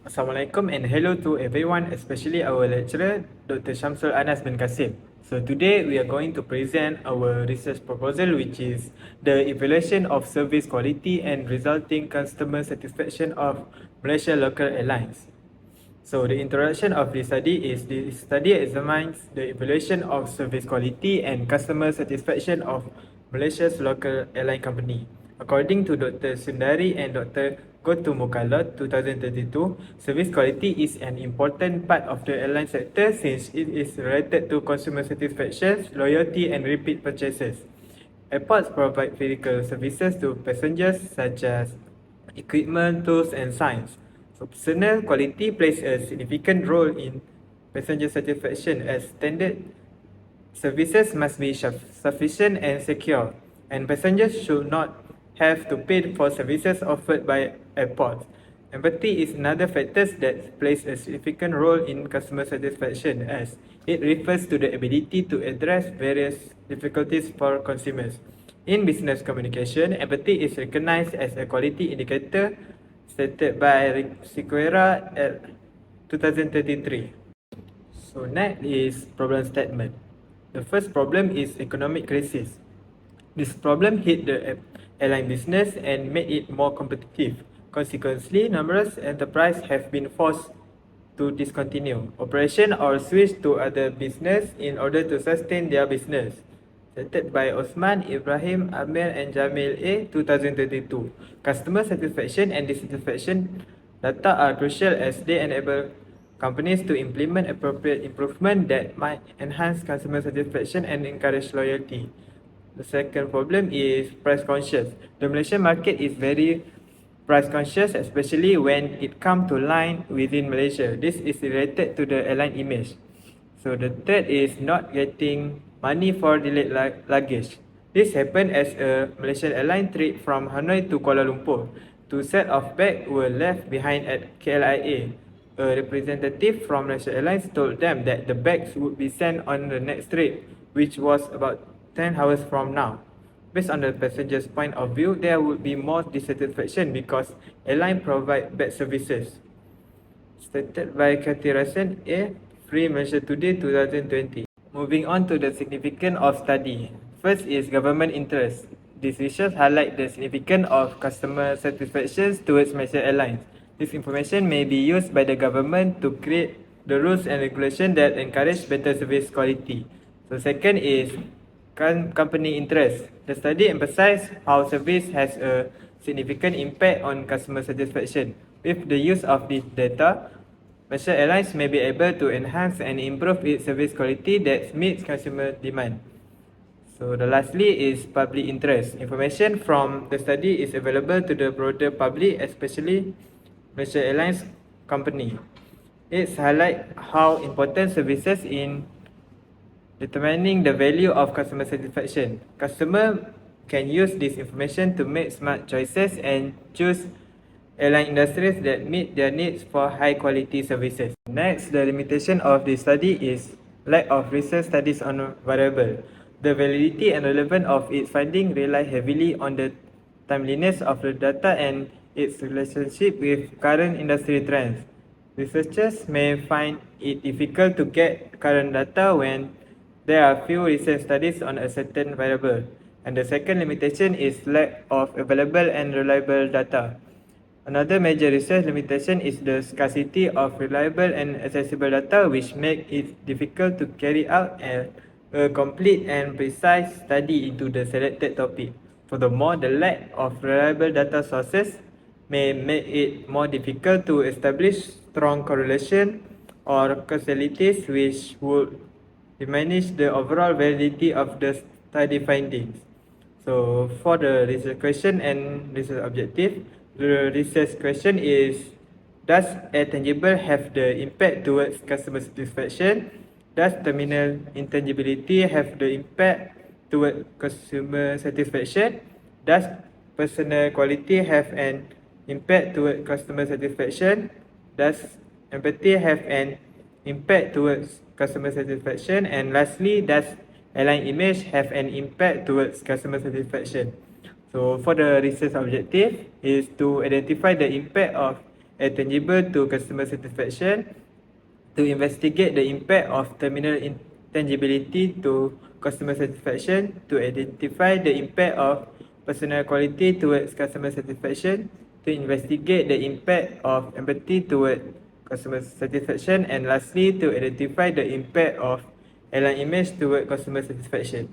Assalamualaikum and hello to everyone, especially our lecturer, Dr. Shamsul Anas bin Kasim. So today we are going to present our research proposal, which is the evaluation of service quality and resulting customer satisfaction of Malaysia Local Airlines. So the introduction of this study is the study examines the evaluation of service quality and customer satisfaction of Malaysia's local airline company. According to Dr. Sundari and Dr. Gotu Mukalot, 2032, service quality is an important part of the airline sector since it is related to consumer satisfaction, loyalty and repeat purchases. Airports provide critical services to passengers such as equipment, tools and signs. So personnel quality plays a significant role in passenger satisfaction as standard services must be sufficient and secure, and passengers should not have to pay for services offered by airports. Empathy is another factor that plays a significant role in customer satisfaction as it refers to the ability to address various difficulties for consumers. In business communication, empathy is recognized as a quality indicator stated by Sequeira at 2033. So next is problem statement. The first problem is economic crisis. This problem hit the airline business and made it more competitive. Consequently, numerous enterprises have been forced to discontinue operation or switch to other business in order to sustain their business. Stated by Osman, Ibrahim, Amir and Jamil A. 2022. Customer satisfaction and dissatisfaction data are crucial as they enable companies to implement appropriate improvement that might enhance customer satisfaction and encourage loyalty. The second problem is price conscious. The Malaysian market is very price conscious, especially when it comes to line within Malaysia. This is related to the airline image. So the third is not getting money for delayed luggage. This happened as a Malaysian airline trip from Hanoi to Kuala Lumpur. Two sets of bags were left behind at KLIA. A representative from Malaysia Airlines told them that the bags would be sent on the next trip, which was about 10 hours from now. Based on the passenger's point of view, there would be more dissatisfaction because airline provide bad services. Stated by Kathy Rasen A. Free Malaysia Today 2020. Moving on to the significance of study. First is government interest. This research highlights the significance of customer satisfaction towards Malaysia Airlines. This information may be used by the government to create the rules and regulations that encourage better service quality. So second is company interest. The study emphasizes how service has a significant impact on customer satisfaction. With the use of this data, Malaysia Airlines may be able to enhance and improve its service quality that meets consumer demand. So the lastly is public interest. Information from the study is available to the broader public, especially Malaysia Airlines company. It highlights how important services in determining the value of customer satisfaction. Customer can use this information to make smart choices and choose airline industries that meet their needs for high quality services. Next, the limitation of the study is lack of research studies on a variable. The validity and relevance of its finding rely heavily on the timeliness of the data and its relationship with current industry trends. Researchers may find it difficult to get current data when there are few recent studies on a certain variable. And the second limitation is lack of available and reliable data. Another major research limitation is the scarcity of reliable and accessible data, which make it difficult to carry out a complete and precise study into the selected topic. Furthermore, the lack of reliable data sources may make it more difficult to establish strong correlation or causalities, which would diminish the overall validity of the study findings. So for the research question and research objective, the research question is, does a tangible have the impact towards customer satisfaction? Does terminal intangibility have the impact towards consumer satisfaction? Does personal quality have an impact towards customer satisfaction? Does empathy have an impact towards customer satisfaction? And lastly, does airline image have an impact towards customer satisfaction? So for the research objective is to identify the impact of and tangible to customer satisfaction, to investigate the impact of terminal intangibility to customer satisfaction, to identify the impact of personal quality towards customer satisfaction, to investigate the impact of empathy towards customer satisfaction, and lastly, to identify the impact of airline image towards customer satisfaction.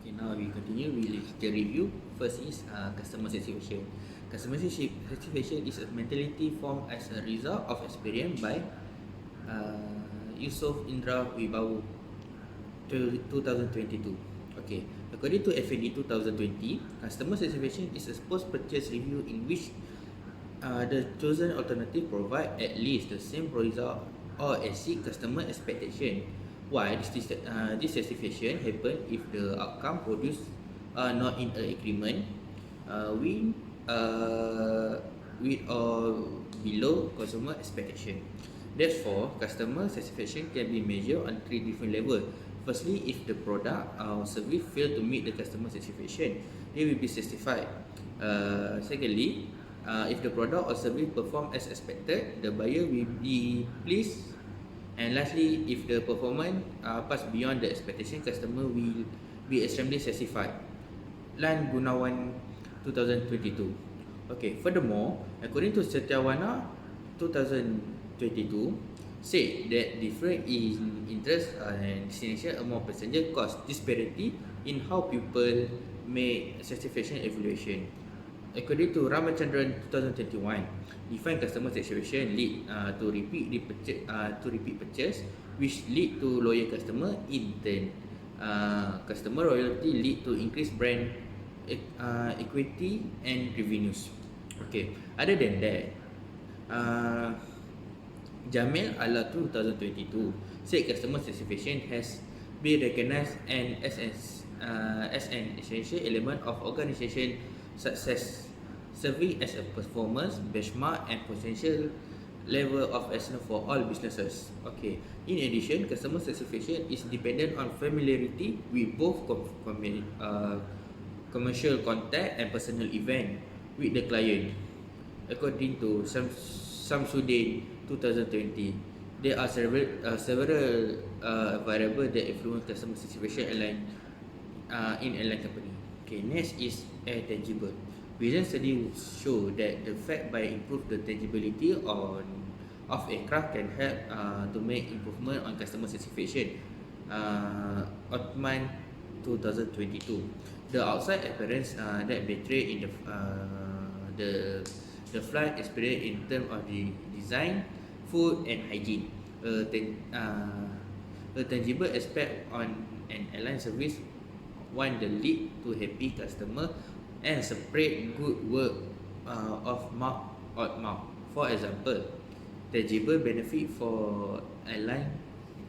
Okay, now we continue with the review. First is customer satisfaction. Customer satisfaction is a mentality formed as a result of experience by Yusof Indra Wibawu 2022. Okay, according to FND 2020, customer satisfaction is a post-purchase review in which the chosen alternative provide at least the same result or exceed customer expectation. Why this satisfaction happen if the outcome produced are not in an agreement with or below consumer expectation. Therefore, customer satisfaction can be measured on 3 different levels. Firstly, if the product or service fail to meet the customer satisfaction, they will be satisfied. Secondly, if the product or service perform as expected, the buyer will be pleased. And lastly, if the performance pass beyond the expectation, customer will be extremely satisfied. Lan Gunawan 2022. Okay, furthermore, according to Setiawana 2022, said that difference in interest and destination among passenger cause disparity in how people make satisfaction evaluation. According to Ramachandran 2021, define customer satisfaction lead to repeat purchase, which lead to loyal customer. In turn, customer loyalty lead to increased brand equity and revenues. Okay, other than that, Jamil Ala 2022 said customer satisfaction has been recognized and as an essential element of organization success, serving as a performance benchmark and potential level of excellence for all businesses. Okay. In addition, customer satisfaction is dependent on familiarity with both commercial contact and personal event with the client. According to Samsudin 2020, there are several variables that influence customer satisfaction in airline company. Okay, next is tangible. Recent studies show that the fact by improve the tangibility of aircraft can help to make improvement on customer satisfaction. Othman 2022. The outside appearance that betray in the flight experience in terms of the design, food and hygiene. A tangible aspect on an airline service one the lead to happy customer and spread good word of mouth or mouth. For example, tangible benefit for airline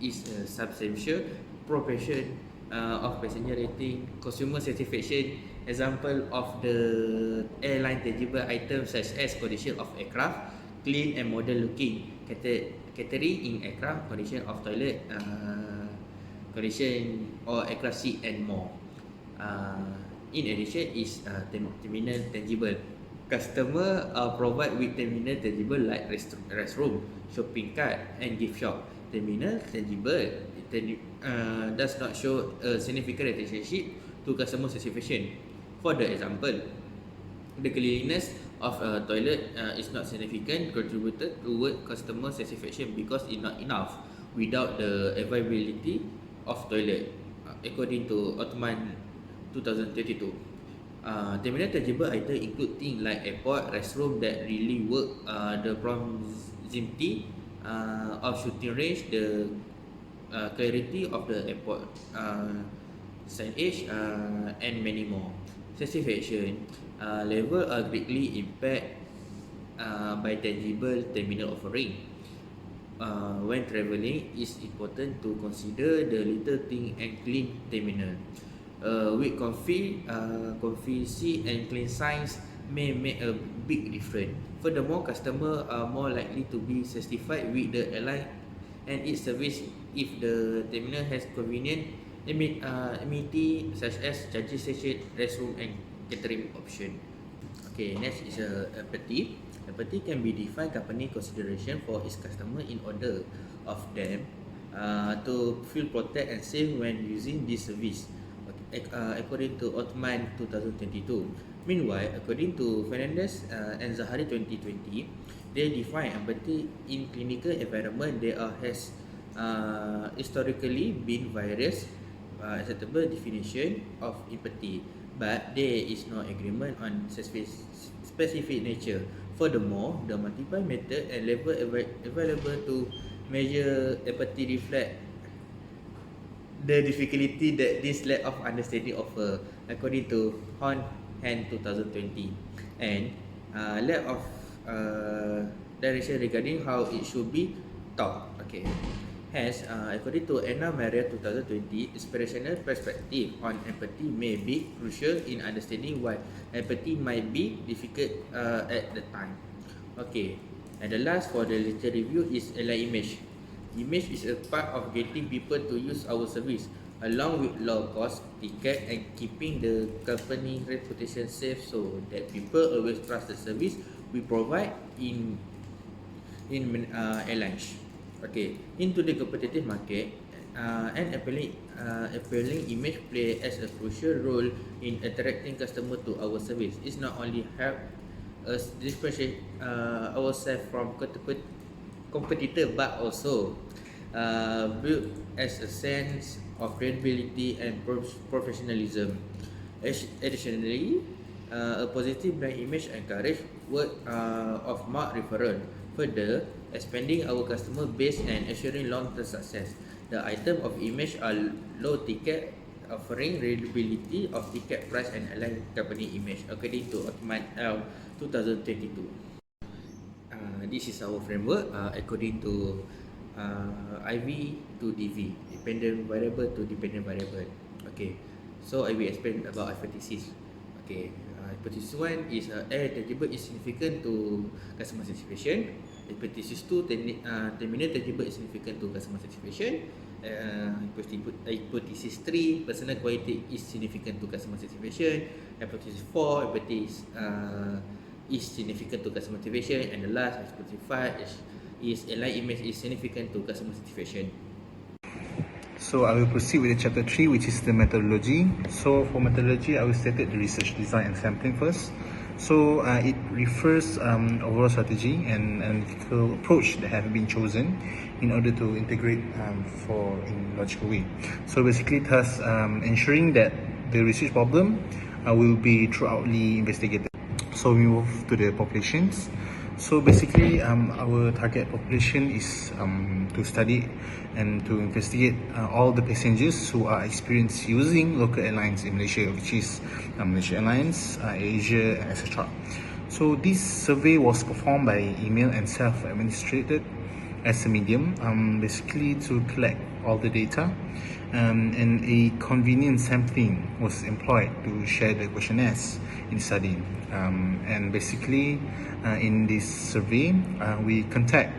is a substantial progression of passenger rating, consumer satisfaction. Example of the airline tangible items such as condition of aircraft, clean and modern looking, catering in aircraft, condition of toilet, condition or aircraft seat and more. In addition is terminal tangible. Customer provide with terminal tangible like restroom, shopping cart and gift shop. Terminal tangible does not show a significant relationship to customer satisfaction. For the example, the cleanliness of a toilet is not significant contributed toward customer satisfaction because it's not enough without the availability of toilet. According to Othman 2022, terminal tangible item include things like airport restroom that really work, the proximity of shooting range, the clarity of the airport signage, and many more. Satisfaction level are greatly impacted by tangible terminal offering. When travelling, it's important to consider the little thing and clean terminal. With comfy seat and clean signs may make a big difference. Furthermore, customers are more likely to be satisfied with the airline and its service if the terminal has convenient amenity such as charging station, restroom and catering option. Okay, next is empathy. Empathy can be defined company consideration for its customer in order of them to feel protect and safe when using this service, according to Othman 2022. Meanwhile, according to Fernandez and Zahari 2020, they define empathy in clinical environment. There has historically been various acceptable definition of empathy, but there is no agreement on specific nature. Furthermore, the multiple method and level available to measure empathy reflect the difficulty that this lack of understanding offer, according to Han 2020, and lack of direction regarding how it should be taught. Okay. Hence, according to Anna Maria 2020, inspirational perspective on empathy may be crucial in understanding why empathy might be difficult at the time. Okay, and the last for the literature review is airline image. Image is a part of getting people to use our service, along with low cost ticket and keeping the company reputation safe, so that people always trust the service we provide in airlines. Okay, into the competitive market, an appealing image play as a crucial role in attracting customer to our service. It's not only help us differentiate ourselves from competitor, but also build as a sense of credibility and professionalism. Additionally, a positive brand image encourage word of mouth referral, further expanding our customer base and ensuring long-term success. The item of image are low ticket, offering reliability of ticket price and airline company image, according to Othman 2022. This is our framework according to IV to DV, dependent variable to dependent variable. Okay, so I will explain about hypothesis. Okay, hypothesis 1 is air tangible is significant to customer satisfaction. Hypothesis 2, terminal tangible is significant to customer satisfaction. Hypothesis 3, personal quality is significant to customer satisfaction. Hypothesis 4, hypothesis is significant to customer satisfaction. And the last, hypothesis 5 is airline image is significant to customer satisfaction. So I will proceed with the chapter 3, which is the methodology. So for methodology, I will state the research design and sampling first. So it refers overall strategy and analytical approach that have been chosen in order to integrate in logical way. So basically, thus ensuring that the research problem will be thoroughly investigated. So we move to the populations. So basically, our target population is to study and to investigate all the passengers who are experienced using local airlines in Malaysia, which is Malaysia Airlines, Asia, and etc. So this survey was performed by email and self-administrated as a medium, basically to collect all the data, and a convenient sampling was employed to share the questionnaires in study. And basically, in this survey, we contact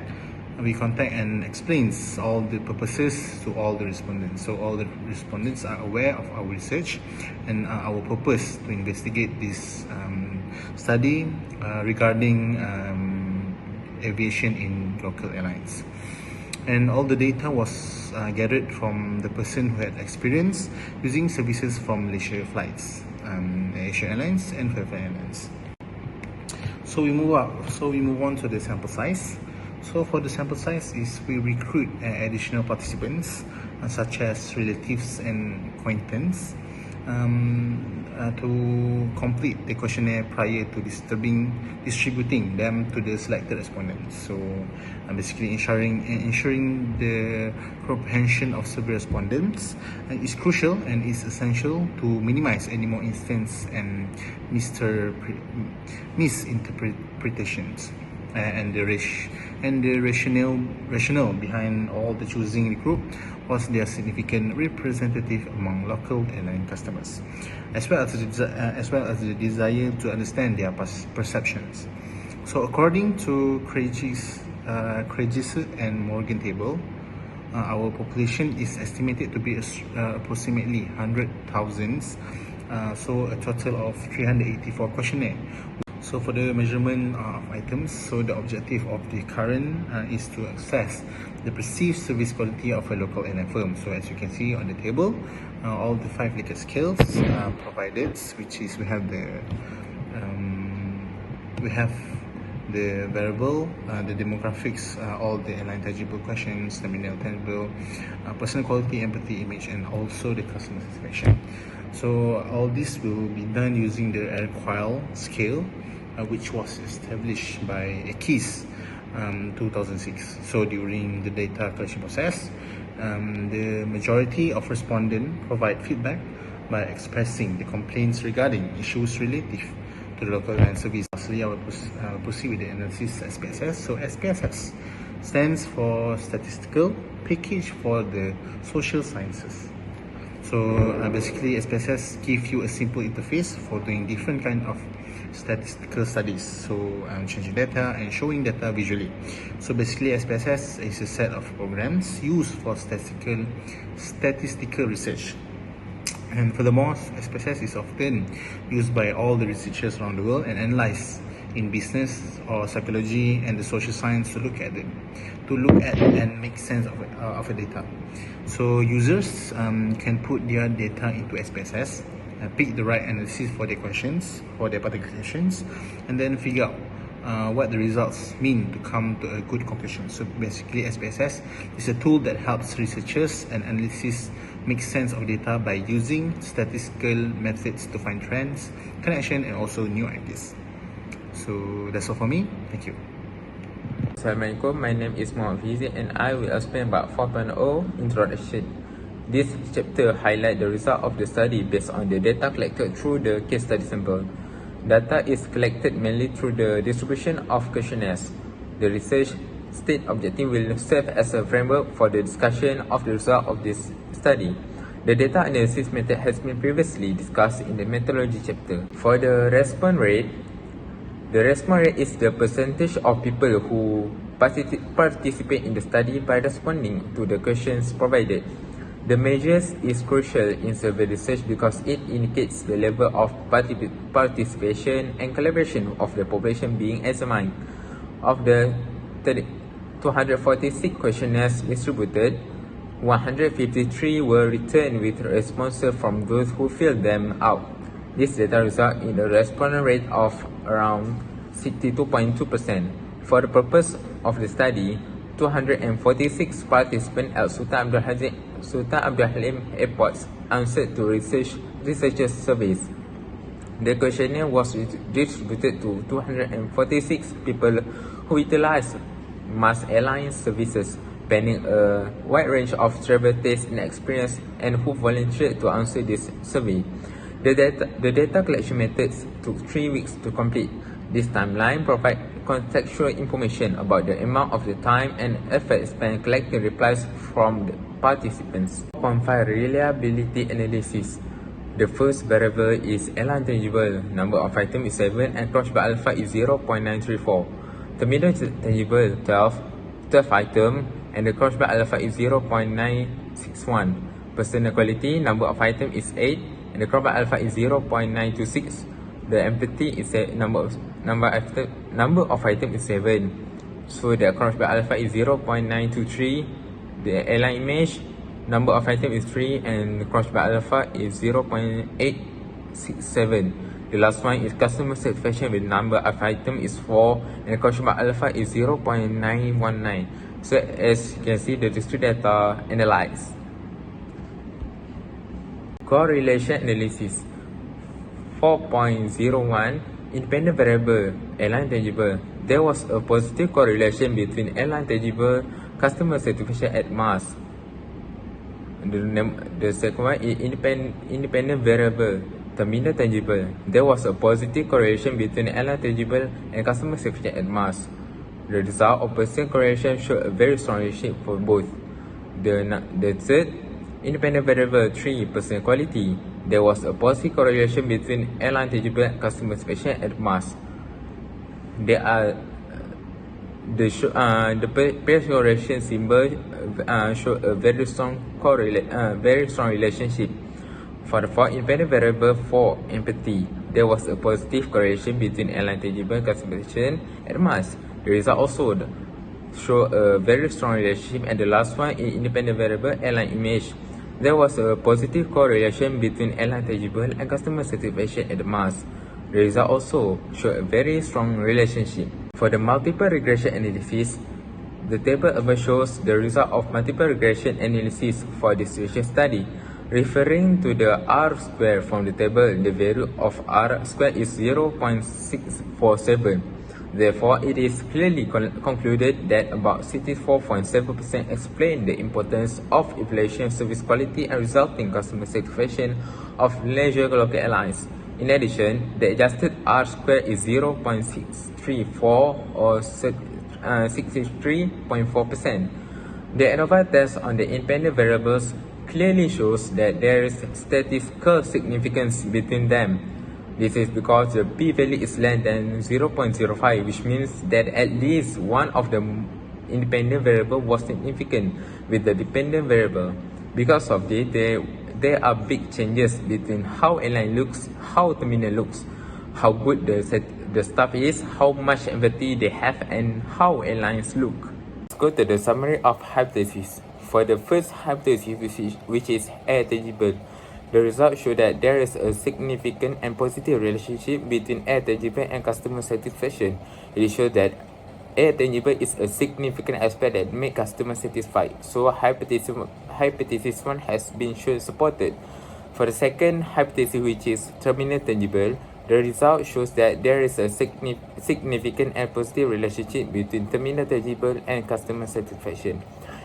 and explains all the purposes to all the respondents. So all the respondents are aware of our research and our purpose to investigate this study regarding aviation in local airlines. And all the data was gathered from the person who had experience using services from Malaysia flights, Asia Airlines and Fairfly Airlines. So we move on to the sample size. So for the sample size is we recruit additional participants such as relatives and acquaintances to complete the questionnaire prior to distributing them to the selected respondents. So basically ensuring the comprehension of survey respondents is crucial and is essential to minimize any more instances and misinterpretations. And the rationale behind all the choosing the group was their significant representative among local airline customers, as well as the desire to understand their perceptions. So according to Craigies and Morgan table, our population is estimated to be approximately 100,000, so a total of 384 questionnaire. So for the measurement of items, so the objective of the current is to assess the perceived service quality of a local airline firm. So as you can see on the table, all the 5 Likert scales provided, which is we have the variable, the demographics, all the airline tangible questions, terminal tangible, personal quality, empathy, image, and also the customer satisfaction. So all this will be done using the airquile scale, which was established by ACIS 2006. So during the data collection process, the majority of respondents provide feedback by expressing the complaints regarding issues relative to the local airline service. Lastly, I will proceed with the analysis SPSS. So SPSS stands for Statistical Package for the Social Sciences. So basically SPSS gives you a simple interface for doing different kind of statistical studies. So changing data and showing data visually. So basically SPSS is a set of programs used for statistical research. And furthermore, SPSS is often used by all the researchers around the world and analyzed in business or psychology and the social science to look at and make sense of a data. So users can put their data into SPSS, pick the right analysis for their questions, for their particular questions, and then figure out what the results mean to come to a good conclusion. So basically SPSS is a tool that helps researchers and analysts make sense of data by using statistical methods to find trends, connection, and also new ideas. So that's all for me. Thank you. Assalamualaikum, my name is HAFFIZI and I will explain about 4.0 introduction. This chapter highlights the result of the study based on the data collected through the case study sample. Data is collected mainly through the distribution of questionnaires. The research state objective will serve as a framework for the discussion of the result of this study. The data analysis method has been previously discussed in the methodology chapter. For the response rate is the percentage of people who participate in the study by responding to the questions provided. The measure is crucial in survey research because it indicates the level of participation and collaboration of the population being examined. Of the 246 questionnaires distributed, 153 were returned with responses from those who filled them out. This data results in a response rate of around 62.2%. For the purpose of the study, 246 participants at Sultan Abdul Halim airports answered to researchers' surveys. The questionnaire was distributed to 246 people who utilized mass airline services, spanning a wide range of travel tastes and experience, and who volunteered to answer this survey. The data collection methods took 3 weeks to complete. This timeline provides contextual information about the amount of the time and effort spent collecting replies from the participants. 4.5 Reliability Analysis. The first variable is airline tangible, number of items is 7 and cross by alpha is 0.934. Terminal tangible 12 items and the cross by alpha is 0.961. Personal quality, number of items is 8 and the cross by alpha is 0.926. The empathy is number of items is 7. So the cross by alpha is 0.923. The airline image, number of items is 3 and the cross by alpha is 0.867. The last one is customer satisfaction with number of items is 4 and the cross by alpha is 0.919. So as you can see, the district data analyzed. Correlation analysis. 4.01 Independent variable, airline tangible. There was a positive correlation between airline tangible customer satisfaction at mass. The second one is independent variable, terminal tangible. There was a positive correlation between airline tangible and customer satisfaction at mass. The result of percent correlation showed a very strong relationship for both. The third independent variable 3 personal quality. There was a positive correlation between airline tangible and customer satisfaction at mass. There are the pair correlation symbol show a very strong relationship. For the fourth independent variable 4 empathy. there was a positive correlation between airline tangible customer satisfaction and mass. The result also show a very strong relationship, and the last one in independent variable airline image. There was a positive correlation between airline tangible and customer satisfaction at the mass. The result also show a very strong relationship. For the multiple regression analysis, the table above shows the result of multiple regression analysis for this situation study. Referring to the R square from the table, the value of R square is 0.647. Therefore, it is clearly concluded that about 64.7% explain the importance of evaluation service quality and resulting customer satisfaction of leisure local airlines. In addition, the adjusted R square is 0.634 or 63.4%. The ANOVA test on the independent variables clearly shows that there is statistical significance between them. This is because the p-value is less than 0.05, which means that at least one of the independent variable was significant with the dependent variable. Because of this, there are big changes between how airline looks, how terminal looks, how good the staff is, how much empathy they have, and how airlines look. Let's go to the summary of hypothesis. For the first hypothesis, which is air tangible, the results show that there is a significant and positive relationship between air tangible and customer satisfaction. It shows that air tangible is a significant aspect that makes customers satisfied. So hypothesis 1 has been shown supported. For the second hypothesis, which is terminal tangible, the result shows that there is a significant and positive relationship between terminal tangible and customer satisfaction.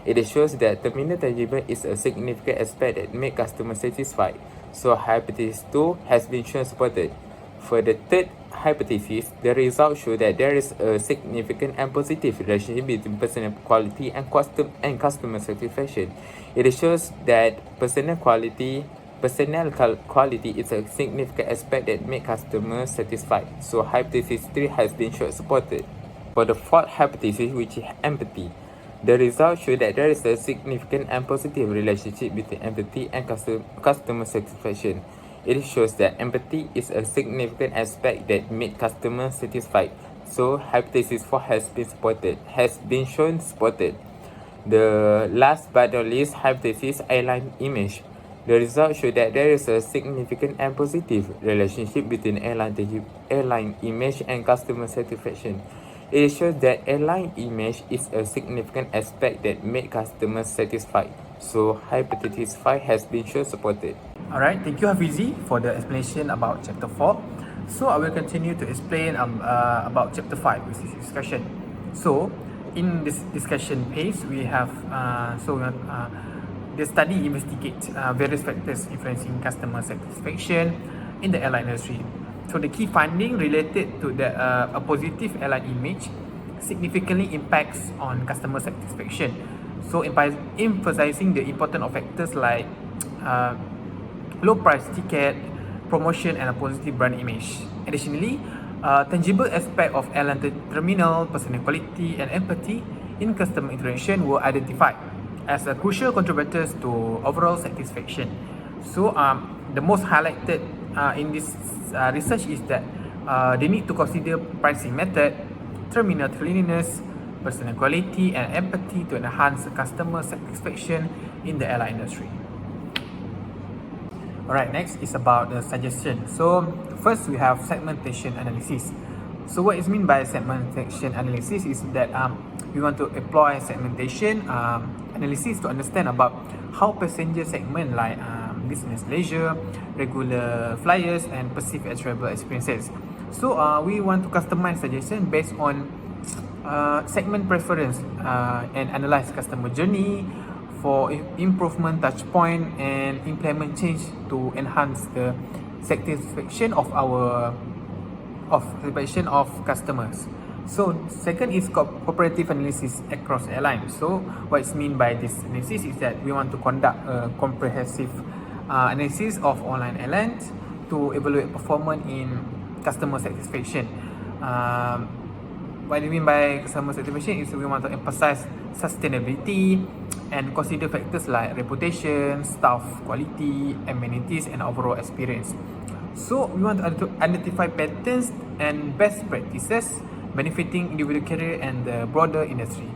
It shows that terminal tangible is a significant aspect that makes customers satisfied. So hypothesis 2 has been shown supported. For the third hypothesis, the results show that there is a significant and positive relationship between personnel quality and customer satisfaction. It shows that personnel quality is a significant aspect that makes customers satisfied. So hypothesis 3 has been shown supported. For the fourth hypothesis, which is empathy, the results show that there is a significant and positive relationship between empathy and customer satisfaction. It shows that empathy is a significant aspect that makes customers satisfied. So hypothesis 4 has been shown supported. The last but not least hypothesis, airline image. The results show that there is a significant and positive relationship between airline image and customer satisfaction. It shows that airline image is a significant aspect that makes customers satisfied. So hypothesis 5 has been shown supported. Alright, thank you Hafizi for the explanation about chapter 4. So I will continue to explain about chapter 5, which is discussion. So in this discussion phase, we have the study investigates various factors influencing customer satisfaction in the airline industry. So the key finding related to a positive airline image significantly impacts on customer satisfaction. So emphasizing the importance of factors like low price ticket, promotion, and a positive brand image. Additionally, tangible aspect of airline terminal, personnel quality, and empathy in customer interaction were identified as a crucial contributors to overall satisfaction. So the most highlighted in this research is that they need to consider pricing method, terminal cleanliness, personnel quality, and empathy to enhance customer satisfaction in the airline industry. Alright, next is about the suggestion. So first we have segmentation analysis. So what is meant by segmentation analysis is that we want to employ segmentation analysis to understand about how passenger segment like business leisure, regular flyers, and perceived as travel experiences. So we want to customize suggestion based on segment preference and analyze customer journey for improvement touch point and implement change to enhance the satisfaction of customers. So second is cooperative analysis across airlines. So what is meant by this analysis is that we want to conduct a comprehensive analysis of online airlines to evaluate performance in customer satisfaction. What I mean by customer satisfaction is we want to emphasize sustainability and consider factors like reputation, staff quality, amenities, and overall experience. So we want to identify patterns and best practices benefiting individual career and the broader industry.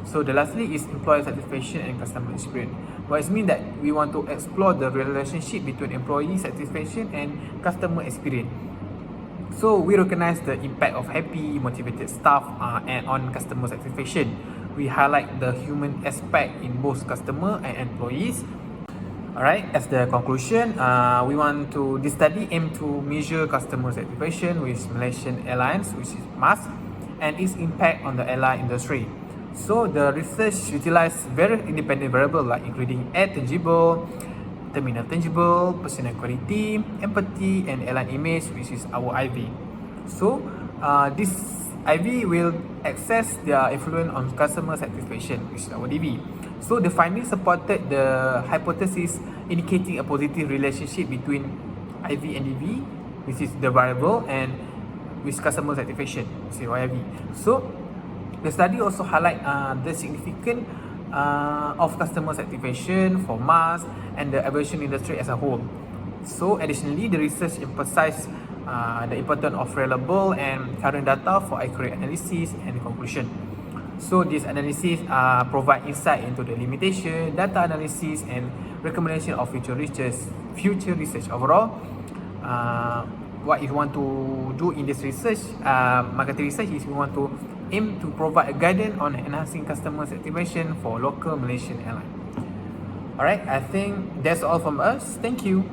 So the lastly is employer satisfaction and customer experience. What it means that we want to explore the relationship between employee satisfaction and customer experience. So we recognize the impact of happy, motivated staff and on customer satisfaction. We highlight the human aspect in both customer and employees. Alright, as the conclusion, this study aim to measure customer satisfaction with Malaysian Airlines, which is MAS, and its impact on the airline industry. So the research utilized very independent variables like including air tangible, terminal tangible, personal quality, empathy, and airline image, which is our IV. So this IV will assess their influence on customer satisfaction, which is our DV. So the findings supported the hypothesis indicating a positive relationship between IV and DV, which is the variable, and with customer satisfaction, which is YIV. So the study also highlight the significance of customer satisfaction for MAS and the aviation industry as a whole. So additionally, the research emphasized the importance of reliable and current data for accurate analysis and conclusion. So this analysis provide insight into the limitation, data analysis, and recommendation of future research overall. What you want to do in this research, marketing research, is we want to aim to provide a guidance on enhancing customer satisfaction for local Malaysian airline. Alright, I think that's all from us. Thank you.